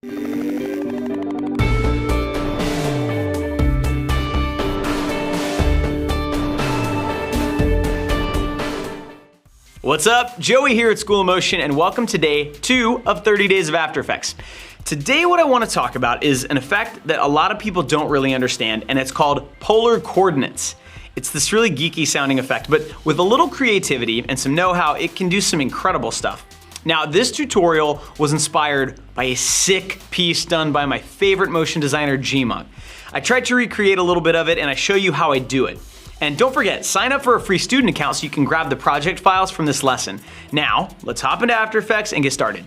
What's up? Joey here at School of Motion, and welcome to day 2 of 30 Days of After Effects. Today what I want to talk about is an effect that a lot of people don't really understand, and it's called polar coordinates. It's this really geeky sounding effect, but with a little creativity and some know-how, it can do some incredible stuff. Now, this tutorial was inspired by a sick piece done by my favorite motion designer, Gmonk. I tried to recreate a little bit of it, and I show you how I do it. And don't forget, sign up for a free student account so you can grab the project files from this lesson. Now, let's hop into After Effects and get started.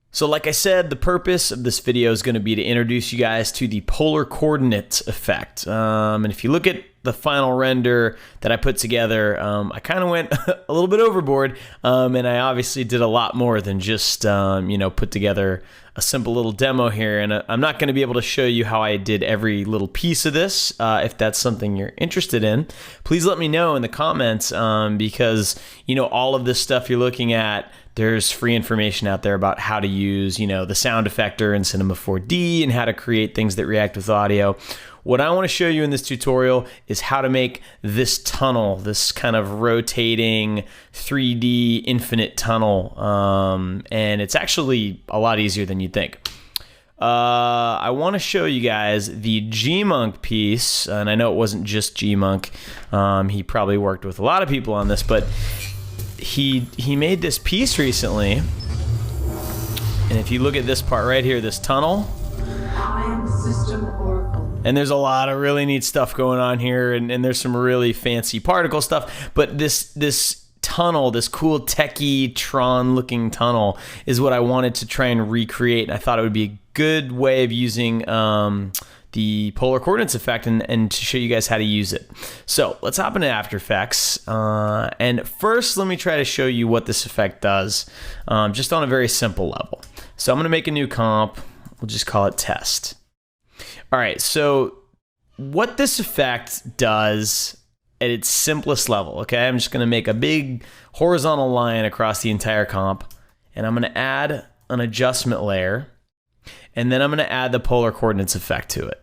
So like I said, the purpose of this video is going to be to introduce you guys to the polar coordinates effect. And if you look at the final render that I put together, I kind of went a little bit overboard, and I obviously did a lot more than just put together a simple little demo here. And I'm not going to be able to show you how I did every little piece of this. If that's something you're interested in, please let me know in the comments, because all of this stuff you're looking at, there's free information out there about how to use, the sound effector in Cinema 4D and how to create things that react with audio. What I want to show you in this tutorial is how to make this tunnel, this kind of rotating 3D infinite tunnel, and it's actually a lot easier than you'd think. I want to show you guys the Gmonk piece, and I know it wasn't just Gmonk. He probably worked with a lot of people on this, but he made this piece recently, and if you look at this part right here, this tunnel, and there's a lot of really neat stuff going on here, and there's some really fancy particle stuff, but this tunnel, this cool techie Tron looking tunnel, is what I wanted to try and recreate, and I thought it would be a good way of using the polar coordinates effect and to show you guys how to use it. So let's hop into After Effects, and first let me try to show you what this effect does, just on a very simple level. So I'm going to make a new comp. We'll just call it test. All right, so what this effect does at its simplest level, okay? I'm just going to make a big horizontal line across the entire comp, and I'm going to add an adjustment layer, and then I'm going to add the polar coordinates effect to it.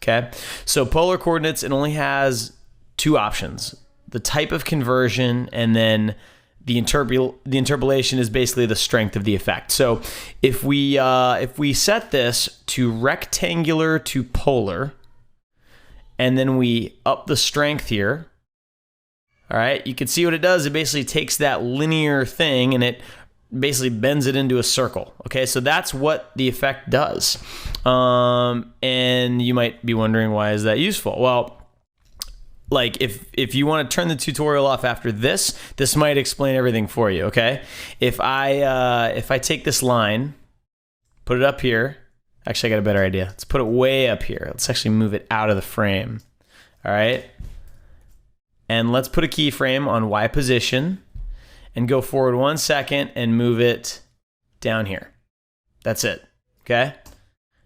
Okay, so polar coordinates, it only has two options: the type of conversion, and then the interpolation is basically the strength of the effect. So if we set this to rectangular to polar, and then we up the strength here, all right, you can see what it does. It basically takes that linear thing and it basically bends it into a circle. Okay, so that's what the effect does. And you might be wondering, why is that useful? Well, like if you want to turn the tutorial off after this might explain everything for you. Okay, if I take this line, put it up here. Actually, I got a better idea. Let's put it way up here. Let's actually move it out of the frame. All right, and let's put a keyframe on Y position and go forward 1 second and move it down here. That's it. Okay.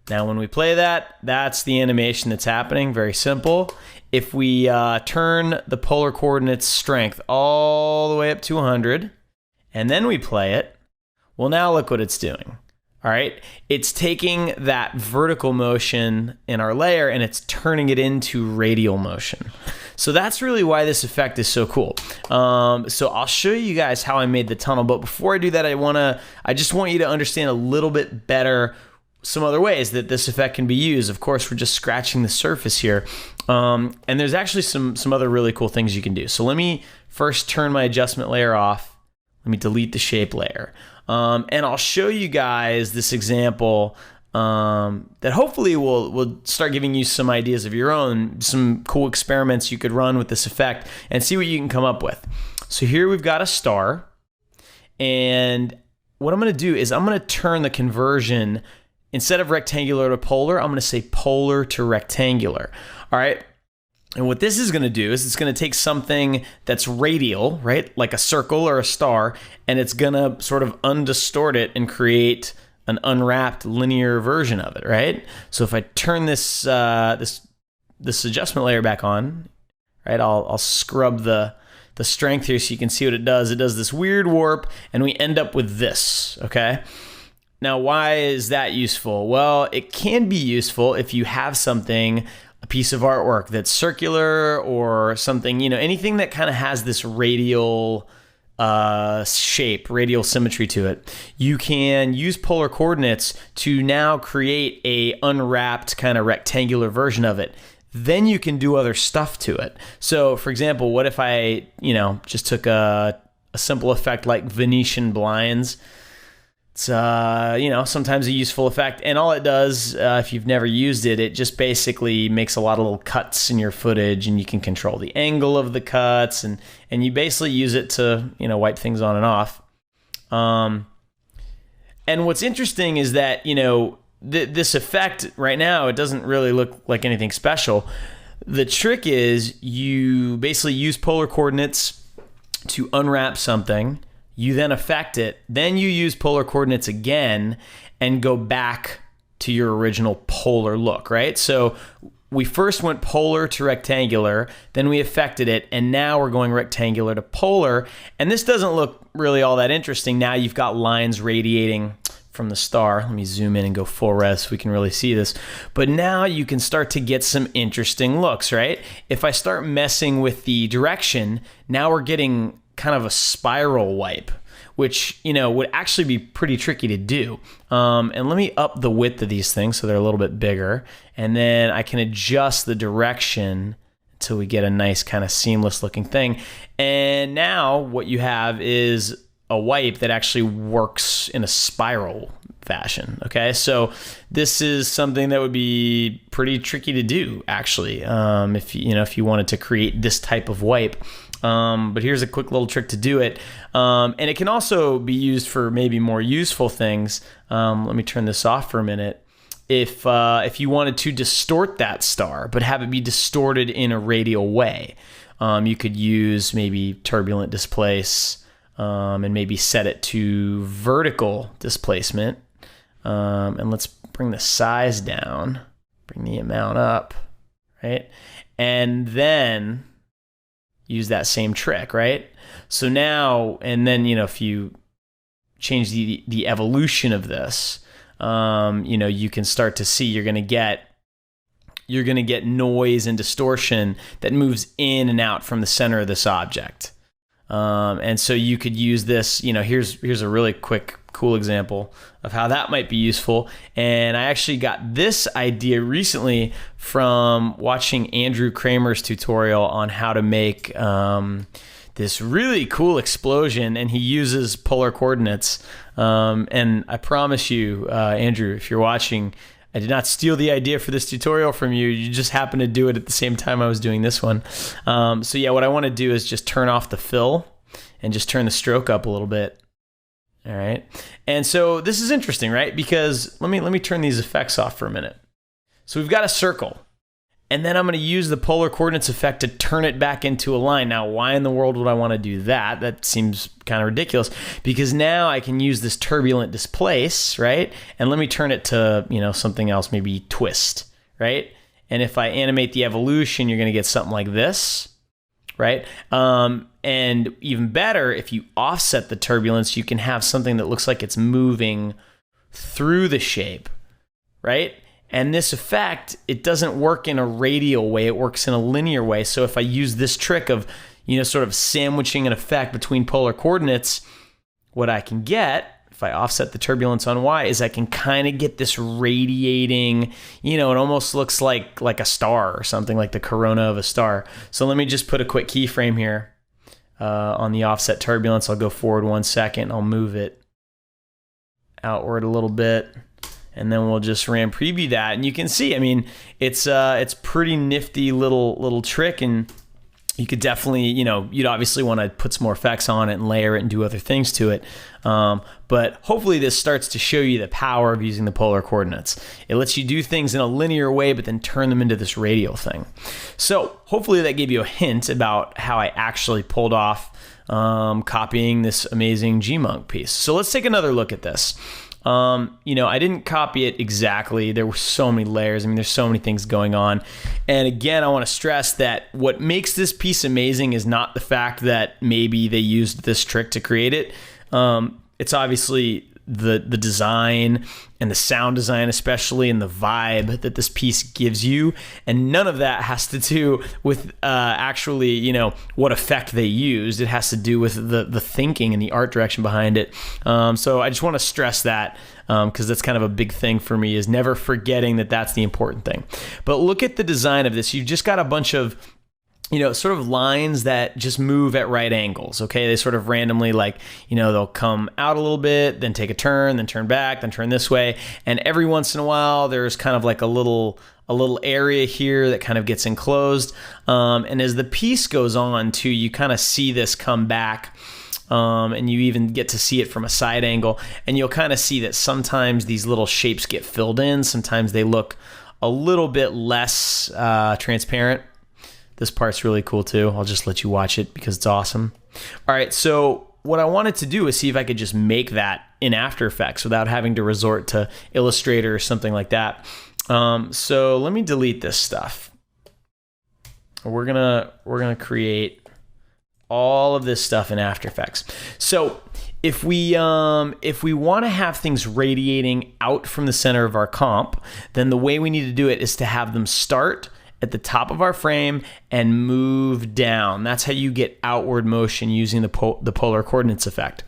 Now when we play that, that's the animation that's happening. Very simple. If we turn the polar coordinates strength all the way up to 100, and then we play it, well, now look what it's doing. All right, it's taking that vertical motion in our layer and it's turning it into radial motion. So that's really why this effect is so cool. So I'll show you guys how I made the tunnel, but before I do that, I just want you to understand a little bit better some other ways that this effect can be used. Of course, we're just scratching the surface here. And there's actually some other really cool things you can do. So let me first turn my adjustment layer off. Let me delete the shape layer. And I'll show you guys this example that hopefully will start giving you some ideas of your own, some cool experiments you could run with this effect and see what you can come up with. So here we've got a star, and what I'm going to do is I'm going to turn the conversion, instead of rectangular to polar, I'm going to say polar to rectangular. All right. And what this is going to do is it's going to take something that's radial, right, like a circle or a star, and it's going to sort of undistort it and create an unwrapped linear version of it, right? So if I turn this this adjustment layer back on, right, I'll scrub the strength here so you can see what it does. It does this weird warp, and we end up with this, okay? Now, why is that useful? Well, it can be useful if you have something, a piece of artwork that's circular or something, anything that kind of has this radial shape, radial symmetry to it. You can use polar coordinates to now create a unwrapped kind of rectangular version of it. Then you can do other stuff to it. So, for example, what if I, just took a simple effect like Venetian blinds? It's, sometimes a useful effect. And all it does, if you've never used it, it just basically makes a lot of little cuts in your footage, and you can control the angle of the cuts, and you basically use it to, wipe things on and off. And what's interesting is that, this effect right now, it doesn't really look like anything special. The trick is you basically use polar coordinates to unwrap something. You then affect it, then you use polar coordinates again and go back to your original polar look, right? So we first went polar to rectangular, then we affected it, and now we're going rectangular to polar. And this doesn't look really all that interesting. Now you've got lines radiating from the star. Let me zoom in and go full res so we can really see this. But now you can start to get some interesting looks, right? If I start messing with the direction, now we're getting kind of a spiral wipe, which, would actually be pretty tricky to do. And let me up the width of these things so they're a little bit bigger. And then I can adjust the direction until we get a nice kind of seamless looking thing. And now what you have is a wipe that actually works in a spiral fashion. Okay, so this is something that would be pretty tricky to do, actually, if you wanted to create this type of wipe. But here's a quick little trick to do it. And it can also be used for maybe more useful things. Let me turn this off for a minute. If you wanted to distort that star, but have it be distorted in a radial way, you could use maybe turbulent displace, and maybe set it to vertical displacement. And let's bring the size down, bring the amount up, right? And then use that same trick, right? So now, and then, if you change the evolution of this, you can start to see you're going to get noise and distortion that moves in and out from the center of this object. And so you could use this, here's a really quick, cool example of how that might be useful. And I actually got this idea recently from watching Andrew Kramer's tutorial on how to make this really cool explosion, and he uses polar coordinates. And I promise you, Andrew, if you're watching, I did not steal the idea for this tutorial from you. You just happened to do it at the same time I was doing this one. So yeah, what I want to do is just turn off the fill and just turn the stroke up a little bit. All right. And so this is interesting, right? Because let me turn these effects off for a minute. So we've got a circle, and then I'm going to use the polar coordinates effect to turn it back into a line. Now, why in the world would I want to do that? That seems kind of ridiculous, because now I can use this turbulent displace, right? And let me turn it to, something else, maybe twist, right? And if I animate the evolution, you're going to get something like this, right? And even better, if you offset the turbulence, you can have something that looks like it's moving through the shape, right? And this effect, it doesn't work in a radial way, it works in a linear way. So if I use this trick of, sort of sandwiching an effect between polar coordinates, what I can get, if I offset the turbulence on Y, is I can kind of get this radiating, it almost looks like a star or something, like the corona of a star. So let me just put a quick keyframe here on the offset turbulence. I'll go forward 1 second. I'll move it outward a little bit, and then we'll just RAM preview that. And you can see, it's pretty nifty little trick, and you could definitely, you'd obviously want to put some more effects on it and layer it and do other things to it. But hopefully this starts to show you the power of using the polar coordinates. It lets you do things in a linear way, but then turn them into this radial thing. So hopefully that gave you a hint about how I actually pulled off copying this amazing Gmonk piece. So let's take another look at this. I didn't copy it exactly. There were so many layers. There's so many things going on. And again, I want to stress that what makes this piece amazing is not the fact that maybe they used this trick to create it. It's obviously the design and the sound design, especially, and the vibe that this piece gives you. And none of that has to do with actually, what effect they used. It has to do with the thinking and the art direction behind it. So I just want to stress that, because that's kind of a big thing for me, is never forgetting that that's the important thing. But look at the design of this. You've just got a bunch of sort of lines that just move at right angles, okay? They sort of randomly, they'll come out a little bit, then take a turn, then turn back, then turn this way. And every once in a while, there's kind of like a little area here that kind of gets enclosed. And as the piece goes on too, you kind of see this come back. And you even get to see it from a side angle. And you'll kind of see that sometimes these little shapes get filled in. Sometimes they look a little bit less transparent. This part's really cool too. I'll just let you watch it because it's awesome. All right, so what I wanted to do is see if I could just make that in After Effects without having to resort to Illustrator or something like that. So let me delete this stuff. We're gonna create all of this stuff in After Effects. So if we want to have things radiating out from the center of our comp, then the way we need to do it is to have them start at the top of our frame and move down. That's how you get outward motion using the polar coordinates effect.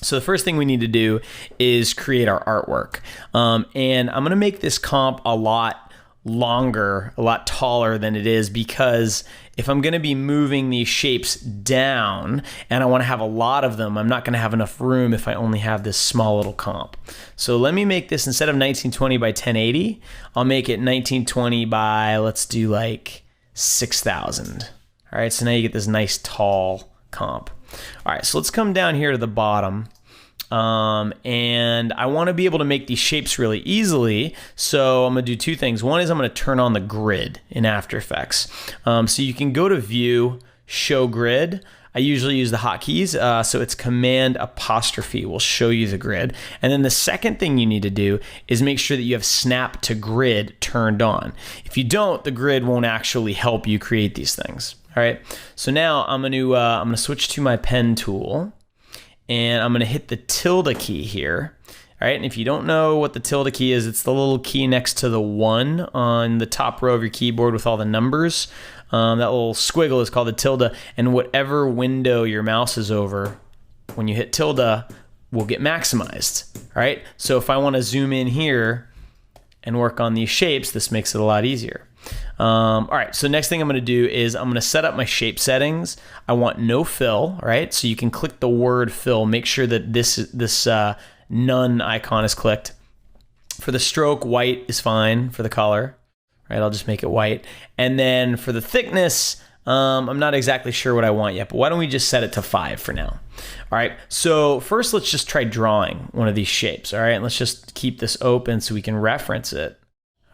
So the first thing we need to do is create our artwork. And I'm gonna make this comp a lot longer, a lot taller than it is, because if I'm gonna be moving these shapes down and I wanna have a lot of them, I'm not gonna have enough room if I only have this small little comp. So let me make this, instead of 1920 by 1080, I'll make it 1920 by, let's do like 6000. All right, so now you get this nice tall comp. All right, so let's come down here to the bottom. And I want to be able to make these shapes really easily, so I'm going to do two things. One is I'm going to turn on the grid in After Effects. So you can go to View, Show Grid. I usually use the hotkeys, so it's Command apostrophe will show you the grid. And then the second thing you need to do is make sure that you have Snap to Grid turned on. If you don't, the grid won't actually help you create these things. All right, so now I'm going to switch to my pen tool. And I'm going to hit the tilde key here. All right, and if you don't know what the tilde key is, it's the little key next to the 1 on the top row of your keyboard with all the numbers. That little squiggle is called the tilde, and whatever window your mouse is over, when you hit tilde, will get maximized. All right, so if I want to zoom in here and work on these shapes, this makes it a lot easier. All right, so next thing I'm going to do is I'm going to set up my shape settings. I want no fill, all right? So you can click the word fill. Make sure that this none icon is clicked. For the stroke, white is fine for the color, right? I'll just make it white. And then for the thickness, I'm not exactly sure what I want yet, but why don't we just set it to 5 for now? All right, so first let's just try drawing one of these shapes, all right? And let's just keep this open so we can reference it.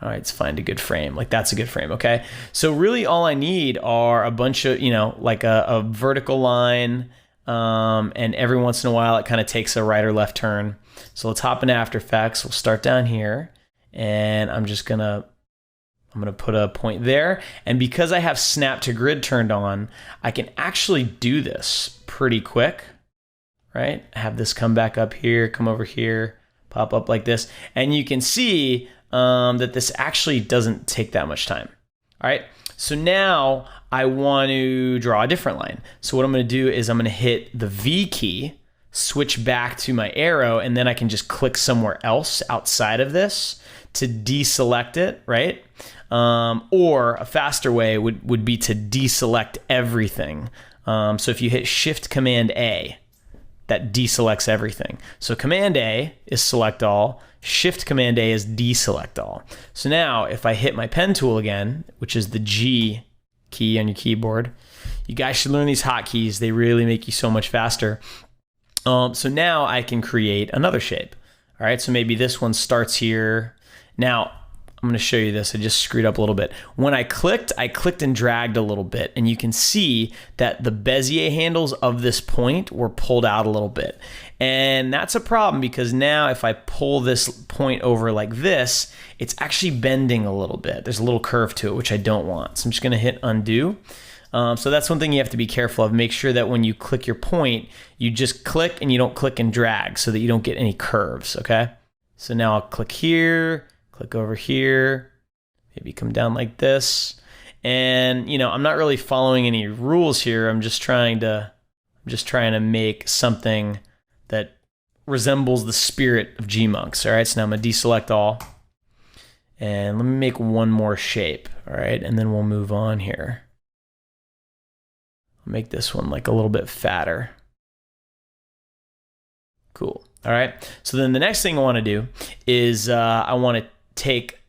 All right, let's find a good frame. Like that's a good frame, okay? So really all I need are a bunch of, like a vertical line, and every once in a while it kind of takes a right or left turn. So let's hop into After Effects. We'll start down here, and I'm gonna put a point there. And because I have Snap to Grid turned on, I can actually do this pretty quick, right? Have this come back up here, come over here, pop up like this. And you can see that this actually doesn't take that much time. All right, so now I want to draw a different line. So what I'm going to do is I'm going to hit the V key, switch back to my arrow, and then I can just click somewhere else outside of this to deselect it, right? Or a faster way would be to deselect everything. So if you hit Shift Command A, that deselects everything. So Command A is select all, Shift Command A is deselect all. So now if I hit my pen tool again, which is the G key on your keyboard, you guys should learn these hotkeys. They really make you so much faster. So now I can create another shape. All right, so maybe this one starts here. Now, I'm going to show you this. I just screwed up a little bit. When I clicked and dragged a little bit, and you can see that the Bezier handles of this point were pulled out a little bit. And that's a problem because now if I pull this point over like this, it's actually bending a little bit. There's a little curve to it, which I don't want. So I'm just going to hit undo. So that's one thing you have to be careful of. Make sure that when you click your point, you just click and you don't click and drag so that you don't get any curves, okay? So now I'll click here, click over here, maybe come down like this. And, you know, I'm not really following any rules here. I'm just trying to make something that resembles the spirit of Gmonks, all right? So now I'm gonna deselect all. And let me make one more shape, all right? And then we'll move on here. I'll make this one like a little bit fatter. Cool, all right? So then the next thing I wanna do is I wanna take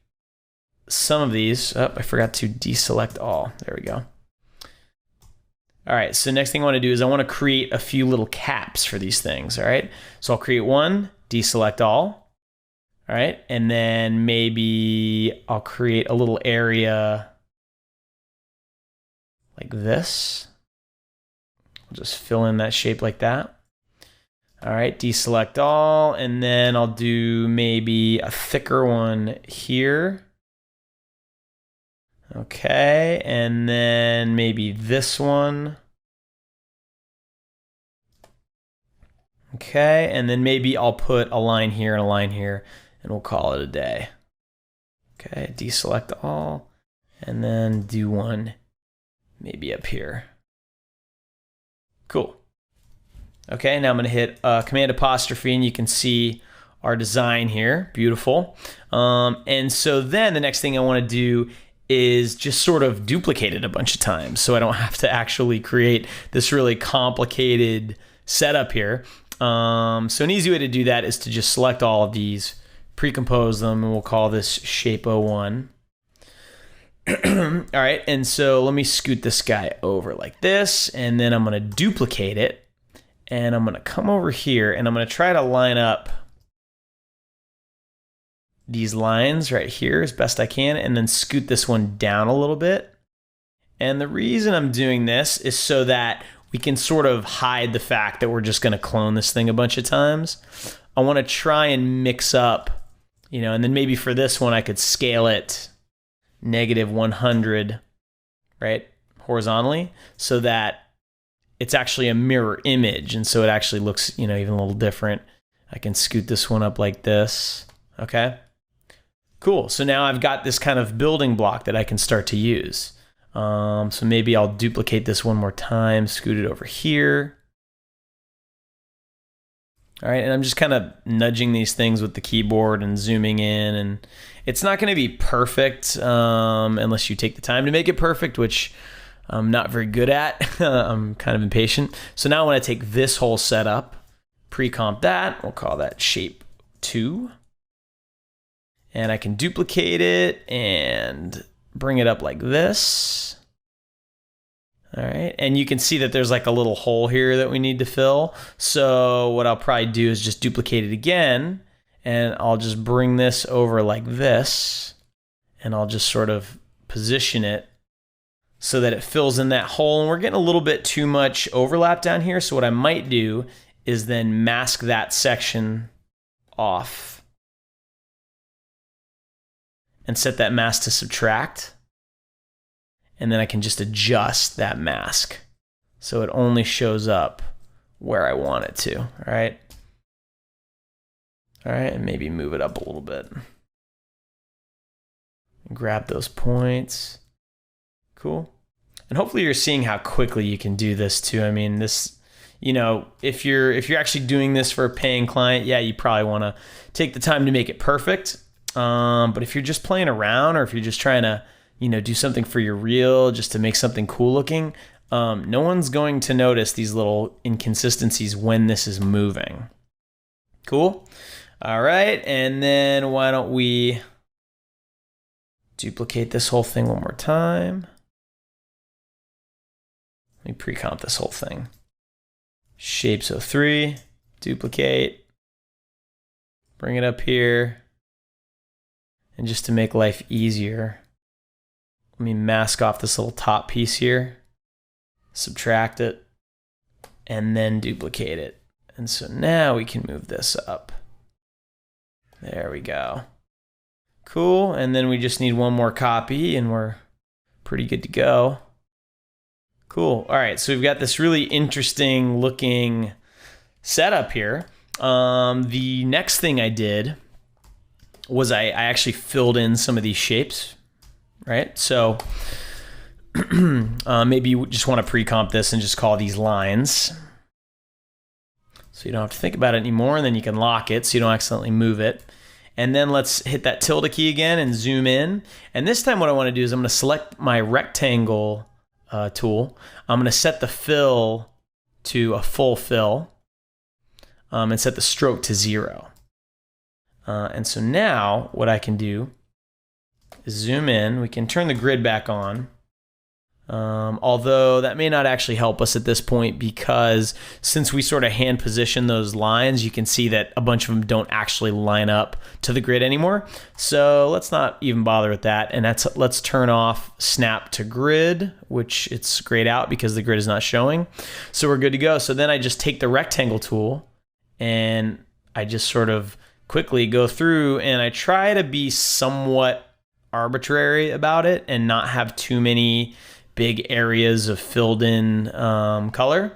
some of these, I forgot to deselect all, there we go. All right, so next thing I wanna do is I wanna create a few little caps for these things, all right? So I'll create one, deselect all right? And then maybe I'll create a little area like this. I'll just fill in that shape like that. All right, deselect all, and then I'll do maybe a thicker one here. Okay, and then maybe this one. Okay, and then maybe I'll put a line here and a line here, and we'll call it a day. Okay, deselect all, and then do one maybe up here. Cool. Okay, now I'm gonna hit Command apostrophe, and you can see our design here, beautiful. And so then the next thing I wanna do is just sort of duplicate it a bunch of times so I don't have to actually create this really complicated setup here. So an easy way to do that is to just select all of these, pre-compose them, and we'll call this shape 01. All right, and so let me scoot this guy over like this, and then I'm gonna duplicate it, and I'm gonna come over here, and I'm gonna try to line up these lines right here as best I can, and then scoot this one down a little bit. And the reason I'm doing this is so that we can sort of hide the fact that we're just gonna clone this thing a bunch of times. I wanna try and mix up, you know, and then maybe for this one I could scale it -100, right, horizontally, so that it's actually a mirror image, and so it actually looks, you know, even a little different. I can scoot this one up like this, okay? Cool, so now I've got this kind of building block that I can start to use. So maybe I'll duplicate this one more time, scoot it over here. All right, and I'm just kind of nudging these things with the keyboard and zooming in, and it's not gonna be perfect unless you take the time to make it perfect, which I'm not very good at. I'm kind of impatient. So now I wanna take this whole setup, pre-comp that, we'll call that shape 2. And I can duplicate it and bring it up like this. All right, and you can see that there's like a little hole here that we need to fill. So what I'll probably do is just duplicate it again, and I'll just bring this over like this, and I'll just sort of position it so that it fills in that hole. And we're getting a little bit too much overlap down here, so what I might do is then mask that section off and set that mask to subtract. And then I can just adjust that mask so it only shows up where I want it to, all right? All right, and maybe move it up a little bit. Grab those points. Cool. And hopefully you're seeing how quickly you can do this too. I mean, this, you know, if you're actually doing this for a paying client, yeah, you probably wanna take the time to make it perfect. But if you're just playing around, or if you're just trying to, you know, do something for your reel, just to make something cool looking, no one's going to notice these little inconsistencies when this is moving. Cool. All right, and then why don't we duplicate this whole thing one more time. Let me pre-comp this whole thing. Shapes 03, duplicate, bring it up here. And just to make life easier, let me mask off this little top piece here, subtract it, and then duplicate it. And so now we can move this up. There we go. Cool, and then we just need one more copy and we're pretty good to go. Cool. All right, so we've got this really interesting looking setup here. The next thing I did was I actually filled in some of these shapes, right? So maybe you just want to pre-comp this and just call these lines. So you don't have to think about it anymore, and then you can lock it so you don't accidentally move it. And then let's hit that tilde key again and zoom in. And this time what I want to do is I'm going to select my rectangle tool. I'm going to set the fill to a full fill and set the stroke to 0. And so now what I can do is zoom in. We can turn the grid back on. Although that may not actually help us at this point, because since we sort of hand position those lines, you can see that a bunch of them don't actually line up to the grid anymore. So let's not even bother with that. And let's turn off snap to grid, which it's grayed out because the grid is not showing. So we're good to go. So then I just take the rectangle tool and I just sort of quickly go through and I try to be somewhat arbitrary about it and not have too many big areas of filled in color.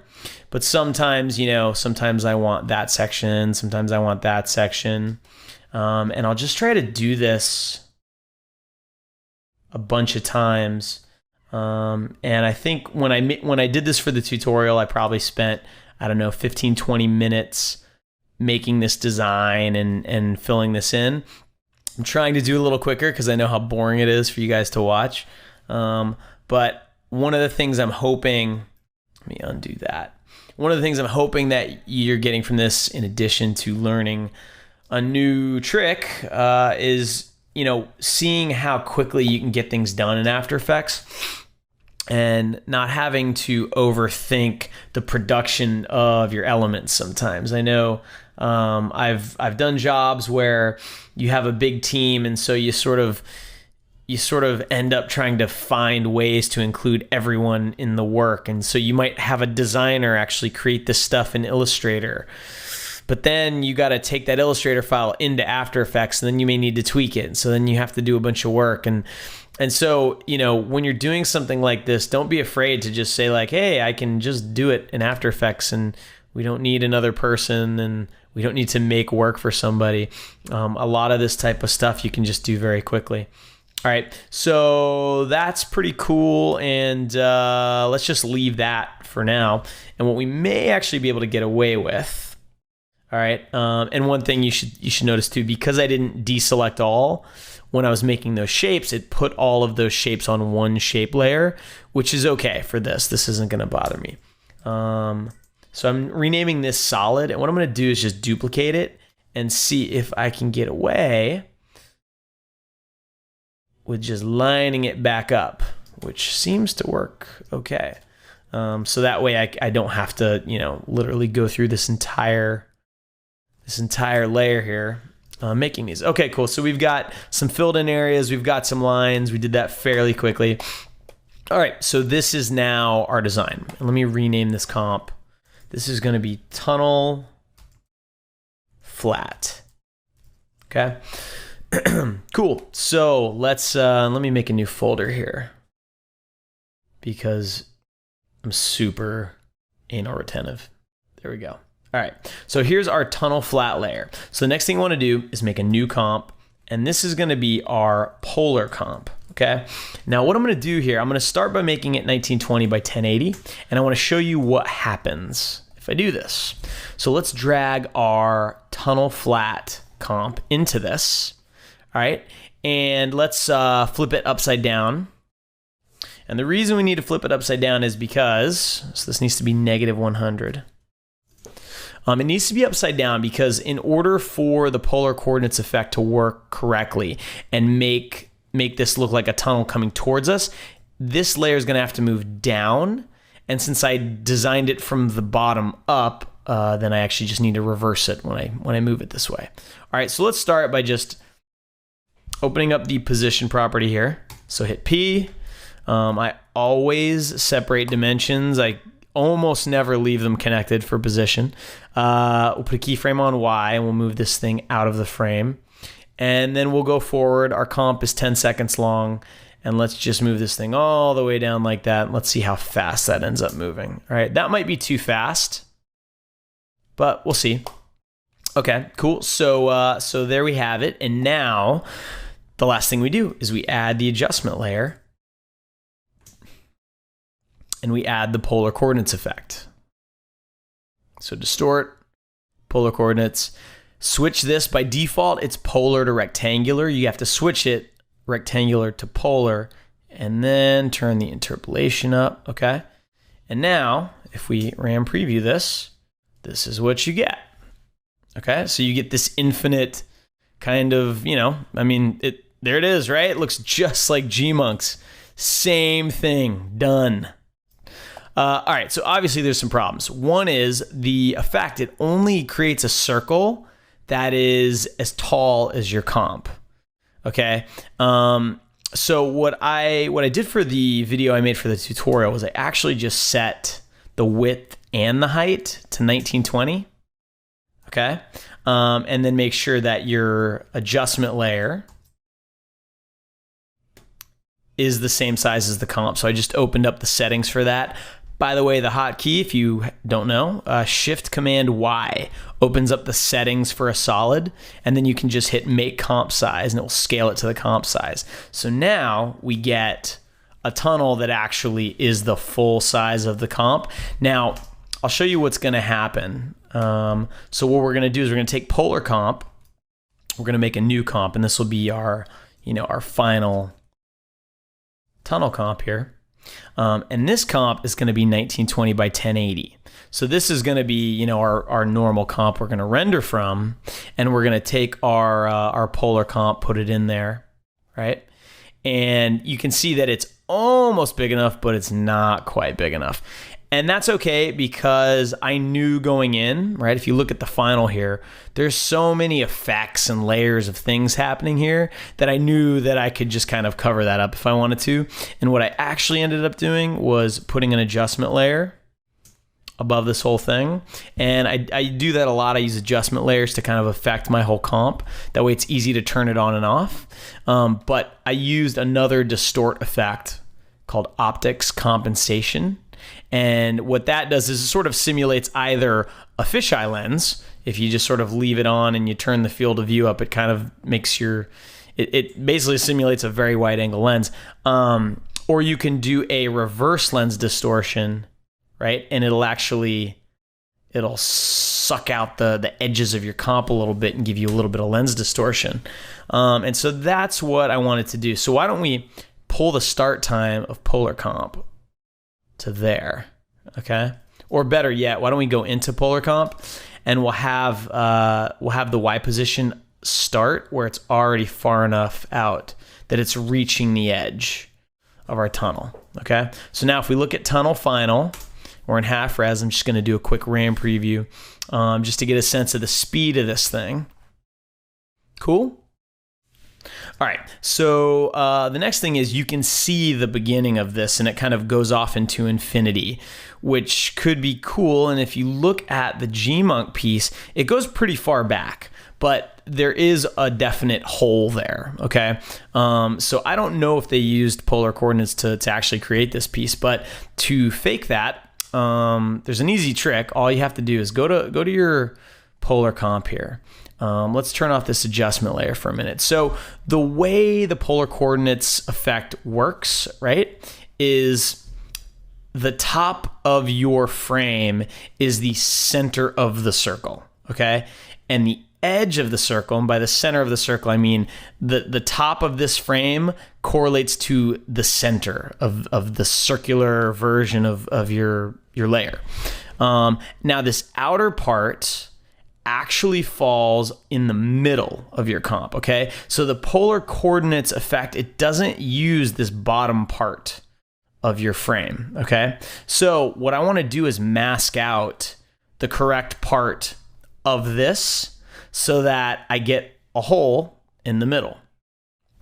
But sometimes, sometimes I want that section, sometimes I want that section. And I'll just try to do this a bunch of times. And I think when I did this for the tutorial, I probably spent, 15, 20 minutes making this design and filling this in. I'm trying to do a little quicker because I know how boring it is for you guys to watch. But one of the things I'm hoping, let me undo that. One of the things I'm hoping that you're getting from this, in addition to learning a new trick, is, seeing how quickly you can get things done in After Effects and not having to overthink the production of your elements sometimes. I know I've done jobs where you have a big team, and so you sort of end up trying to find ways to include everyone in the work. And so you might have a designer actually create this stuff in Illustrator, but then you got to take that Illustrator file into After Effects, and then you may need to tweak it. So then you have to do a bunch of work. And so, when you're doing something like this, don't be afraid to just say like, hey, I can just do it in After Effects, and we don't need another person, and we don't need to make work for somebody. A lot of this type of stuff you can just do very quickly. All right, so that's pretty cool, and let's just leave that for now. And what we may actually be able to get away with, all right, and one thing you should notice too, because I didn't deselect all when I was making those shapes, it put all of those shapes on one shape layer, which is okay for this. This isn't going to bother me. So I'm renaming this solid, and what I'm going to do is just duplicate it and see if I can get away with just lining it back up, which seems to work okay. So that way I don't have to, literally go through this entire layer here, making these. Okay, cool. So we've got some filled in areas, we've got some lines. We did that fairly quickly. All right, so this is now our design. And let me rename this comp. This is going to be tunnel flat. Okay. Cool. So let me make a new folder here because I'm super anal retentive. There we go. All right. So here's our tunnel flat layer. So the next thing I want to do is make a new comp, and this is going to be our polar comp. Okay. Now what I'm going to do here, I'm going to start by making it 1920 by 1080, and I want to show you what happens if I do this. So let's drag our tunnel flat comp into this. All right, and let's flip it upside down. And the reason we need to flip it upside down is because, so this needs to be -100. It needs to be upside down because in order for the polar coordinates effect to work correctly and make this look like a tunnel coming towards us, this layer is going to have to move down. And since I designed it from the bottom up, then I actually just need to reverse it when I move it this way. All right, so let's start by just opening up the position property here. So hit P. I always separate dimensions. I almost never leave them connected for position. We'll put a keyframe on Y, and we'll move this thing out of the frame. And then we'll go forward. Our comp is 10 seconds long. And let's just move this thing all the way down like that. Let's see how fast that ends up moving. All right, that might be too fast, but we'll see. Okay, cool. So there we have it. And now the last thing we do is we add the adjustment layer and we add the polar coordinates effect. So distort, polar coordinates. Switch this. By default, it's polar to rectangular. You have to switch it rectangular to polar and then turn the interpolation up, okay? And now, if we RAM preview this, this is what you get, okay? So you get this infinite kind of, there it is, right? It looks just like Gmonks. Same thing, done. All right, so obviously there's some problems. One is the effect, it only creates a circle that is as tall as your comp, okay? So what I did for the video I made for the tutorial was I actually just set the width and the height to 1920, okay? And then make sure that your adjustment layer is the same size as the comp. So I just opened up the settings for that. By the way, the hotkey, if you don't know, Shift Command Y opens up the settings for a solid, and then you can just hit Make Comp Size, and it will scale it to the comp size. So now we get a tunnel that actually is the full size of the comp. Now, I'll show you what's going to happen. So what we're going to do is we're going to take polar comp, we're going to make a new comp, and this will be our, our final tunnel comp here. And this comp is going to be 1920 by 1080. So this is going to be, our normal comp we're going to render from, and we're going to take our polar comp, put it in there, right? And you can see that it's almost big enough, but it's not quite big enough. And that's okay because I knew going in, right? If you look at the final here, there's so many effects and layers of things happening here that I knew that I could just kind of cover that up if I wanted to. And what I actually ended up doing was putting an adjustment layer above this whole thing. And I do that a lot. I use adjustment layers to kind of affect my whole comp. That way it's easy to turn it on and off. But I used another distort effect called optics compensation. And what that does is it sort of simulates either a fisheye lens. If you just sort of leave it on and you turn the field of view up, it kind of makes it basically simulates a very wide angle lens. Or you can do a reverse lens distortion, right? And it'll suck out the edges of your comp a little bit and give you a little bit of lens distortion. And so that's what I wanted to do. So why don't we pull the start time of polar comp to there, okay? Or better yet, why don't we go into polar comp and we'll have the Y position start where it's already far enough out that it's reaching the edge of our tunnel, okay? So now if we look at tunnel final, we're in half res. I'm just gonna do a quick RAM preview just to get a sense of the speed of this thing. Cool? All right, so the next thing is you can see the beginning of this and it kind of goes off into infinity, which could be cool. And if you look at the Gmonk piece, it goes pretty far back, but there is a definite hole there, okay? So I don't know if they used polar coordinates to actually create this piece, but to fake that, there's an easy trick. All you have to do is go to your polar comp here. Let's turn off this adjustment layer for a minute. So the way the polar coordinates effect works, right, is the top of your frame is the center of the circle, okay? And the edge of the circle, and by the center of the circle, I mean the top of this frame correlates to the center of the circular version of your layer. Now this outer part actually falls in the middle of your comp, okay? So the polar coordinates effect, it doesn't use this bottom part of your frame, okay? So what I want to do is mask out the correct part of this so that I get a hole in the middle.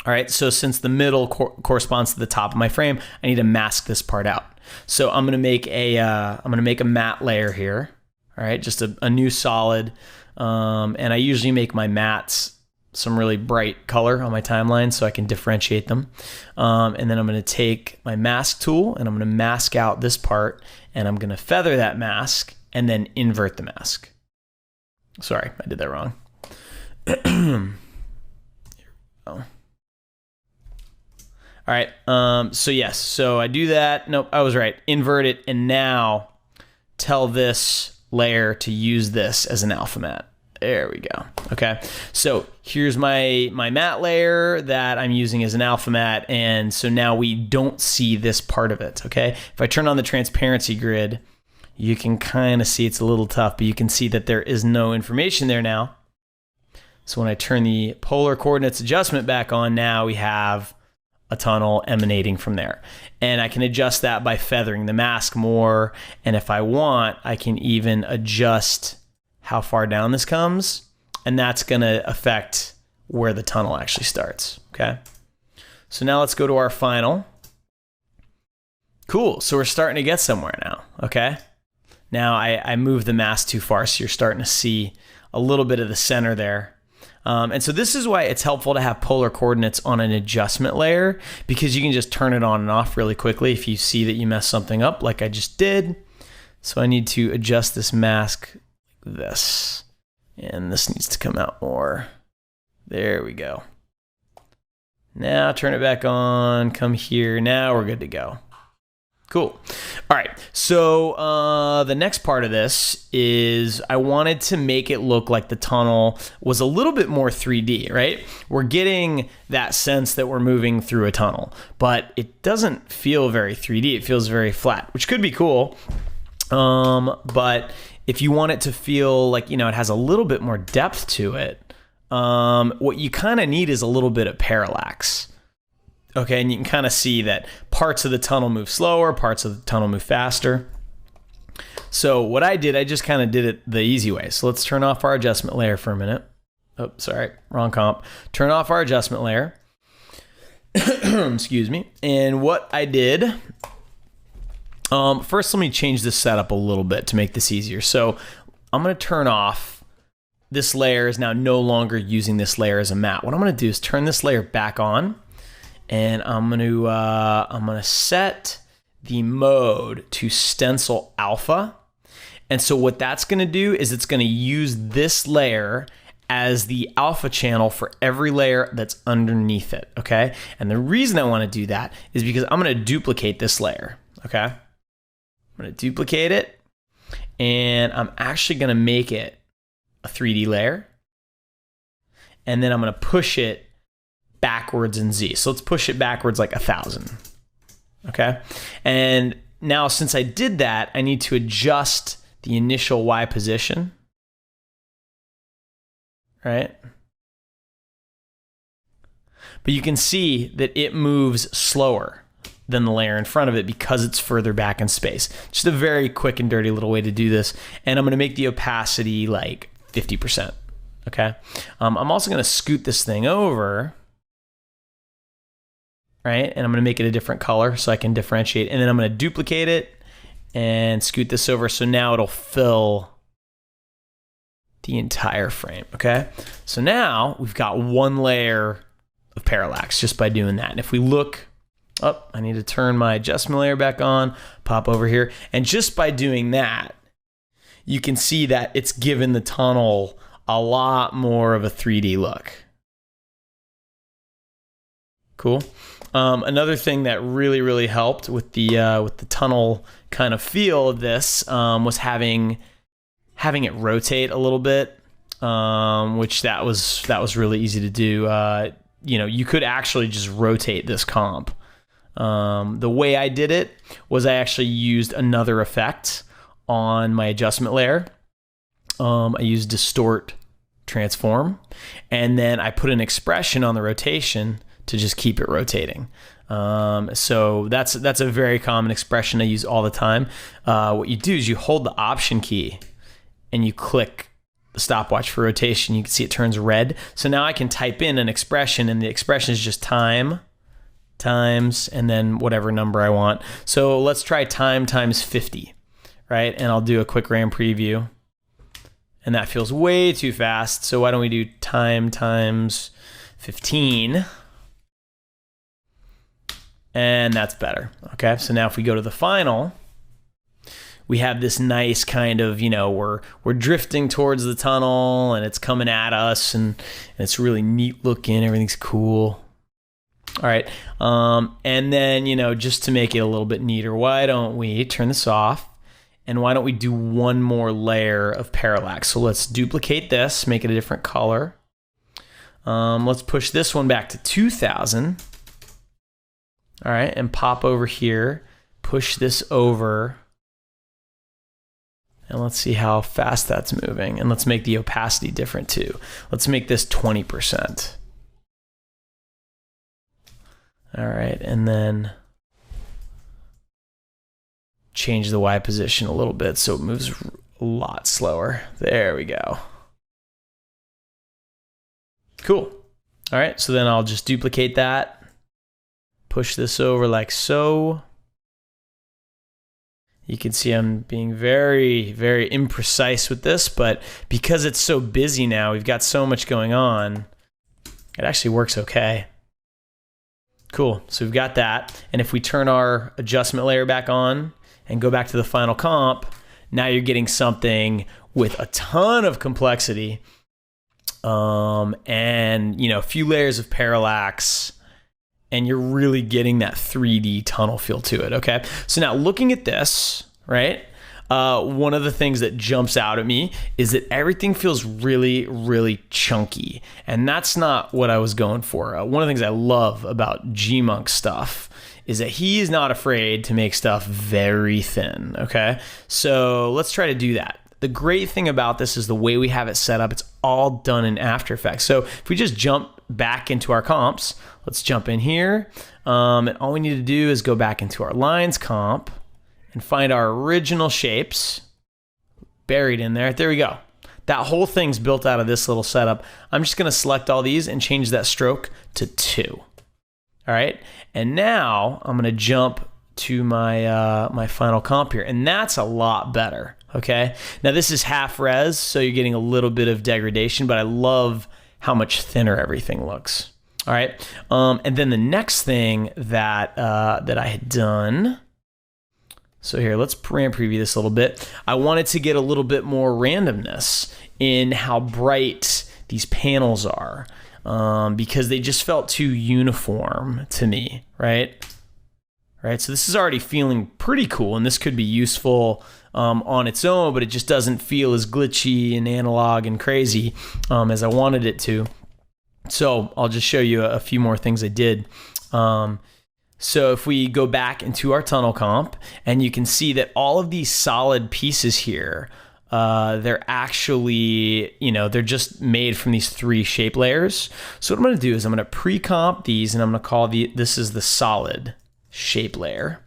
All right, so since the middle corresponds to the top of my frame, I need to mask this part out. So I'm gonna make a matte layer here. All right, just a new solid. And I usually make my mattes some really bright color on my timeline so I can differentiate them. And then I'm going to take my mask tool and I'm going to mask out this part, and I'm going to feather that mask and then invert the mask. Sorry, I did that wrong. Here we go. All right, so yes, so I do that. Nope, I was right. Invert it, and now tell this layer to use this as an alpha matte. There we go. Okay, so here's my matte layer that I'm using as an alpha matte, and so now we don't see this part of it, okay? If I turn on the transparency grid, you can kind of see it's a little tough, but you can see that there is no information there now. So when I turn the polar coordinates adjustment back on, now we have a tunnel emanating from there. And I can adjust that by feathering the mask more. And if I want, I can even adjust how far down this comes. And that's gonna affect where the tunnel actually starts, okay? So now let's go to our final. Cool, so we're starting to get somewhere now, okay? Now I moved the mask too far, so you're starting to see a little bit of the center there. And so this is why it's helpful to have polar coordinates on an adjustment layer, because you can just turn it on and off really quickly if you see that you messed something up like I just did. So I need to adjust this mask like this, and this needs to come out more. There we go. Now turn it back on, come here. Now we're good to go. Cool. All right, so the next part of this is I wanted to make it look like the tunnel was a little bit more 3D, right? We're getting that sense that we're moving through a tunnel, but it doesn't feel very 3D. It feels very flat, which could be cool. But if you want it to feel like, it has a little bit more depth to it, what you kind of need is a little bit of parallax. Okay, and you can kind of see that parts of the tunnel move slower, parts of the tunnel move faster. So what I did, I just kind of did it the easy way. So let's turn off our adjustment layer for a minute. Oh, sorry, wrong comp. Turn off our adjustment layer. Excuse me. And what I did, first let me change this setup a little bit to make this easier. So I'm going to turn off. This layer is now no longer using this layer as a matte. What I'm going to do is turn this layer back on. And I'm gonna set the mode to stencil alpha. And so what that's gonna do is it's gonna use this layer as the alpha channel for every layer that's underneath it, okay? And the reason I wanna do that is because I'm gonna duplicate this layer, okay? I'm gonna duplicate it, and I'm actually gonna make it a 3D layer. And then I'm gonna push it backwards in Z. So let's push it backwards like 1,000. Okay. And now since I did that, I need to adjust the initial Y position. Right. But you can see that it moves slower than the layer in front of it because it's further back in space. Just a very quick and dirty little way to do this. And I'm going to make the opacity like 50%. Okay. I'm also going to scoot this thing over. Right, and I'm going to make it a different color so I can differentiate. And then I'm going to duplicate it and scoot this over so now it'll fill the entire frame, okay? So now we've got one layer of parallax just by doing that. And if we look up, I need to turn my adjustment layer back on, pop over here. And just by doing that, you can see that it's given the tunnel a lot more of a 3D look. Cool. Another thing that really helped with the tunnel kind of feel of this was having it rotate a little bit, which that was really easy to do. You could actually just rotate this comp. The way I did it was I actually used another effect on my adjustment layer. I used distort transform, and then I put an expression on the rotation to just keep it rotating. So that's a very common expression I use all the time. What you do is you hold the Option key and you click the stopwatch for rotation. You can see it turns red. So now I can type in an expression, and the expression is just time times and then whatever number I want. So let's try time times 50, right? And I'll do a quick RAM preview. and that feels way too fast. So why don't we do time times 15? And that's better. Okay, so now if we go to the final, we have this nice kind of, we're drifting towards the tunnel and it's coming at us, and it's really neat looking. Everything's cool. All right. And then, just to make it a little bit neater, why don't we turn this off, and why don't we do one more layer of parallax? So let's duplicate this, make it a different color. Let's push this one back to 2000. All right. And pop over here, push this over, and let's see how fast that's moving. And let's make the opacity different too. Let's make this 20%. All right, and then change the Y position a little bit so it moves a lot slower. There we go. Cool. All right, so then I'll just duplicate that, push this over like so. You can see I'm being very, very imprecise with this, but because it's so busy now, we've got so much going on, it actually works okay. Cool, so we've got that. And if we turn our adjustment layer back on and go back to the final comp, now you're getting something with a ton of complexity, and a few layers of parallax, and you're really getting that 3D tunnel feel to it, okay? So now looking at this, right? One of the things that jumps out at me is that everything feels really, really chunky. And that's not what I was going for. One of the things I love about Gmonk stuff is that he is not afraid to make stuff very thin, okay? So let's try to do that. The great thing about this is the way we have it set up, it's all done in After Effects. So if we just jump back into our comps, let's jump in here. And all we need to do is go back into our lines comp and find our original shapes buried in there. There we go. That whole thing's built out of this little setup. I'm just gonna select all these and change that stroke to 2. All right, and now I'm gonna jump to my my final comp here, and that's a lot better, okay? Now this is half res, so you're getting a little bit of degradation, but I love how much thinner everything looks. All right, and then the next thing that that I had done, so here, let's preview this a little bit. I wanted to get a little bit more randomness in how bright these panels are, because they just felt too uniform to me, right? Right, so this is already feeling pretty cool, and this could be useful on its own, but it just doesn't feel as glitchy and analog and crazy as I wanted it to. So I'll just show you a few more things I did. So if we go back into our tunnel comp, and you can see that all of these solid pieces here, they're actually, they're just made from these 3 shape layers. So what I'm gonna do is I'm gonna pre-comp these, and I'm gonna call this is the solid shape layer.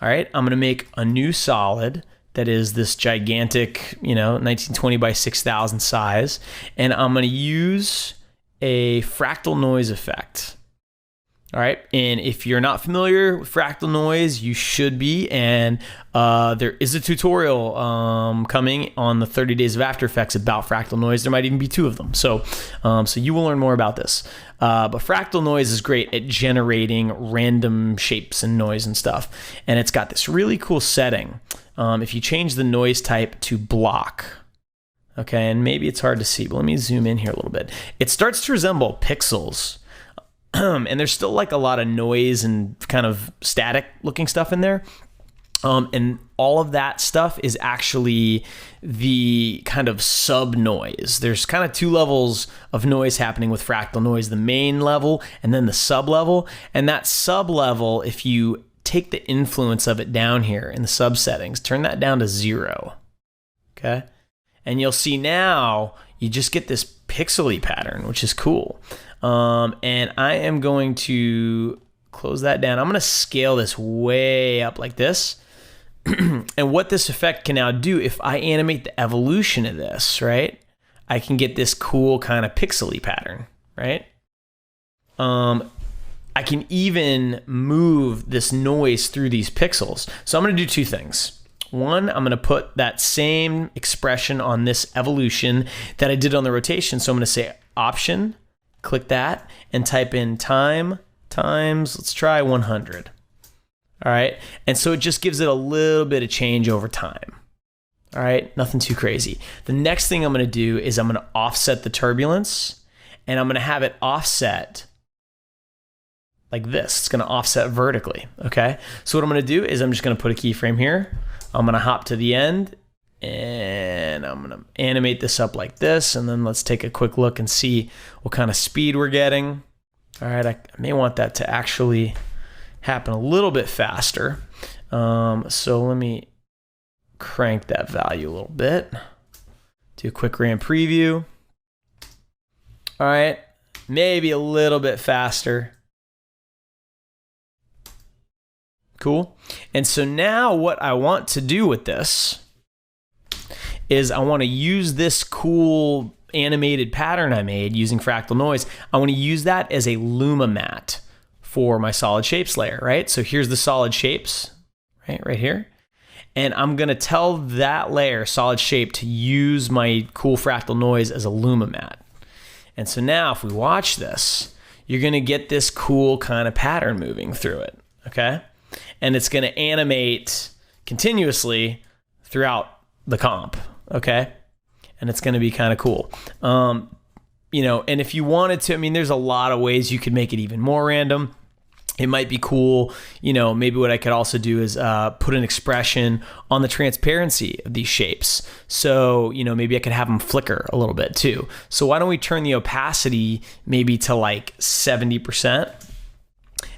All right, I'm gonna make a new solid that is this gigantic, 1920 by 6000 size, and I'm gonna use a fractal noise effect. All right, and if you're not familiar with fractal noise, you should be, and there is a tutorial coming on the 30 Days of After Effects about fractal noise. There might even be 2 of them, so you will learn more about this. But fractal noise is great at generating random shapes and noise and stuff, and it's got this really cool setting. If you change the noise type to block, okay, and maybe it's hard to see, but let me zoom in here a little bit. It starts to resemble pixels. And there's still like a lot of noise and kind of static looking stuff in there. And all of that stuff is actually the kind of sub noise. There's kind of 2 levels of noise happening with fractal noise, the main level and then the sub level. And that sub level, if you take the influence of it down here in the sub settings, turn that down to 0, okay? And you'll see now you just get this pixely pattern, which is cool. And I am going to close that down. I'm going to scale this way up like this. And what this effect can now do, if I animate the evolution of this, right, I can get this cool kind of pixely pattern, right? I can even move this noise through these pixels. So I'm going to do 2 things. One, I'm going to put that same expression on this evolution that I did on the rotation. So I'm going to say option, click that, and type in time times, let's try 100. All right. And so it just gives it a little bit of change over time. All right. Nothing too crazy. The next thing I'm going to do is I'm going to offset the turbulence, and I'm going to have it offset like this. It's going to offset vertically. Okay. So what I'm going to do is I'm just going to put a keyframe here. I'm going to hop to the end, and I'm going to animate this up like this. And then let's take a quick look and see what kind of speed we're getting. All right. I may want that to actually happen a little bit faster. So let me crank that value a little bit. Do a quick RAM preview. All right. Maybe a little bit faster. Cool. And so now what I want to do with this is I want to use this cool animated pattern I made using fractal noise. I want to use that as a Luma mat for my solid shapes layer, right? So here's the solid shapes, right here. And I'm going to tell that layer, solid shape, to use my cool fractal noise as a Luma mat. And so now if we watch this, you're going to get this cool kind of pattern moving through it, okay? And it's going to animate continuously throughout the comp, okay? And it's going to be kind of cool. You know, and if you wanted to, I mean, there's a lot of ways you could make it even more random. It might be cool, you know, maybe what I could also do is put an expression on the transparency of these shapes. So, you know, maybe I could have them flicker a little bit too. So why don't we turn the opacity maybe to like 70%?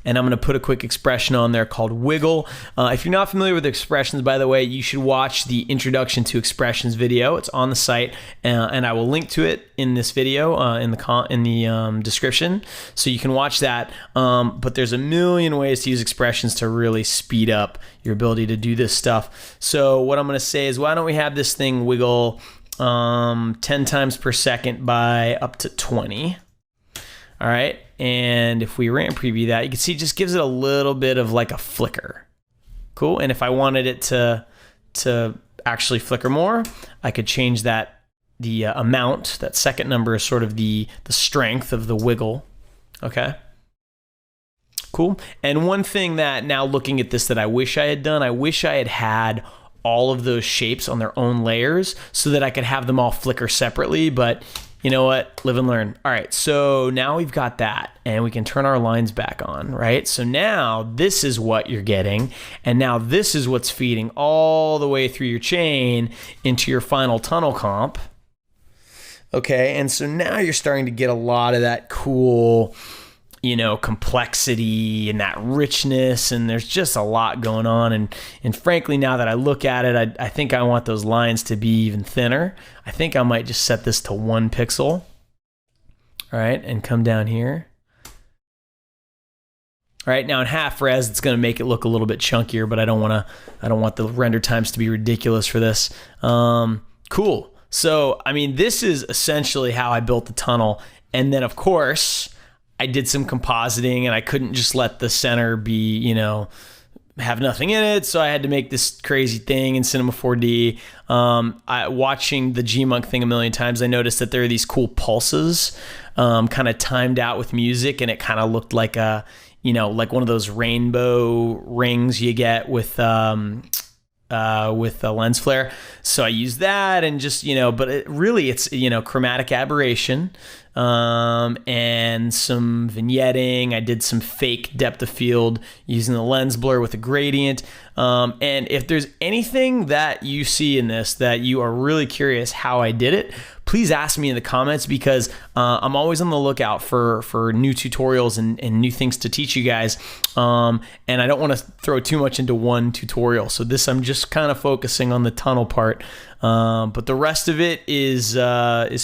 And I'm going to put a quick expression on there called wiggle. If you're not familiar with expressions, by the way, you should watch the Introduction to Expressions video. It's on the site, and I will link to it in this video in the description, so you can watch that. But there's a million ways to use expressions to really speed up your ability to do this stuff. So what I'm going to say is, why don't we have this thing wiggle 10 times per second by up to 20. All right. And if we RAM preview that, you can see it just gives it a little bit of like a flicker. Cool. And if I wanted it to actually flicker more, I could change that, the amount. That second number is sort of the strength of the wiggle. Okay. Cool. And one thing that now looking at this that I wish I had done, I wish I had all of those shapes on their own layers so that I could have them all flicker separately, but you know what? Live and learn. All right, so now we've got that, and we can turn our lines back on, right? So now this is what you're getting, and now this is what's feeding all the way through your chain into your final tunnel comp. Okay, and so now you're starting to get a lot of that cool, you know, complexity and that richness, and there's just a lot going on. And frankly, now that I look at it, I think I want those lines to be even thinner. I think I might just set this to 1 pixel. All right, and come down here. All right, now in half res, it's going to make it look a little bit chunkier, but I don't want the render times to be ridiculous for this. Cool. So, I mean, this is essentially how I built the tunnel. And then, of course, I did some compositing, and I couldn't just let the center be, you know, have nothing in it. So I had to make this crazy thing in Cinema 4D. Watching the Gmonk thing a million times, I noticed that there are these cool pulses kind of timed out with music, and it kind of looked like a, you know, like one of those rainbow rings you get with a lens flare. So I used that, and just, you know, but it's, you know, chromatic aberration, and some vignetting. I did some fake depth of field using the lens blur with a gradient. And if there's anything that you see in this that you are really curious how I did it, please ask me in the comments, because I'm always on the lookout for new tutorials and new things to teach you guys. And I don't want to throw too much into one tutorial. So this, I'm just kind of focusing on the tunnel part. But the rest of it is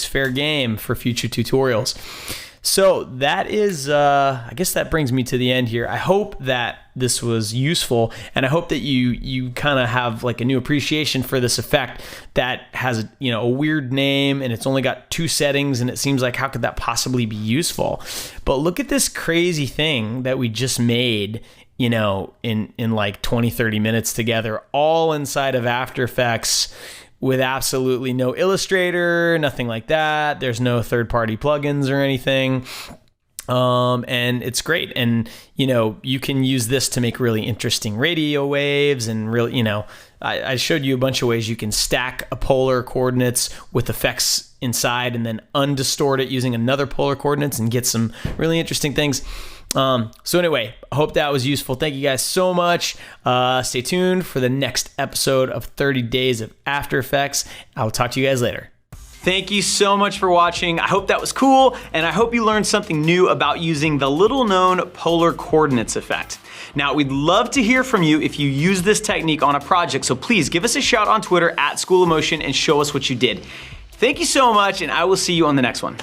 fair game for future tutorials. So that is, I guess that brings me to the end here. I hope that this was useful, and I hope that you kind of have like a new appreciation for this effect that has, you know, a weird name, and it's only got 2 settings, and it seems like, how could that possibly be useful? But look at this crazy thing that we just made you know, in like 20, 30 minutes together, all inside of After Effects with absolutely no Illustrator, nothing like that. There's no third-party plugins or anything. And it's great. And, you know, you can use this to make really interesting radio waves and really, you know, I showed you a bunch of ways you can stack a polar coordinates with effects inside and then undistort it using another polar coordinates and get some really interesting things. So anyway, I hope that was useful. Thank you guys so much. Stay tuned for the next episode of 30 Days of After Effects. I'll talk to you guys later. Thank you so much for watching. I hope that was cool, and I hope you learned something new about using the little-known polar coordinates effect. Now, we'd love to hear from you if you use this technique on a project, so please give us a shout on Twitter @School of Motion and show us what you did. Thank you so much, and I will see you on the next one.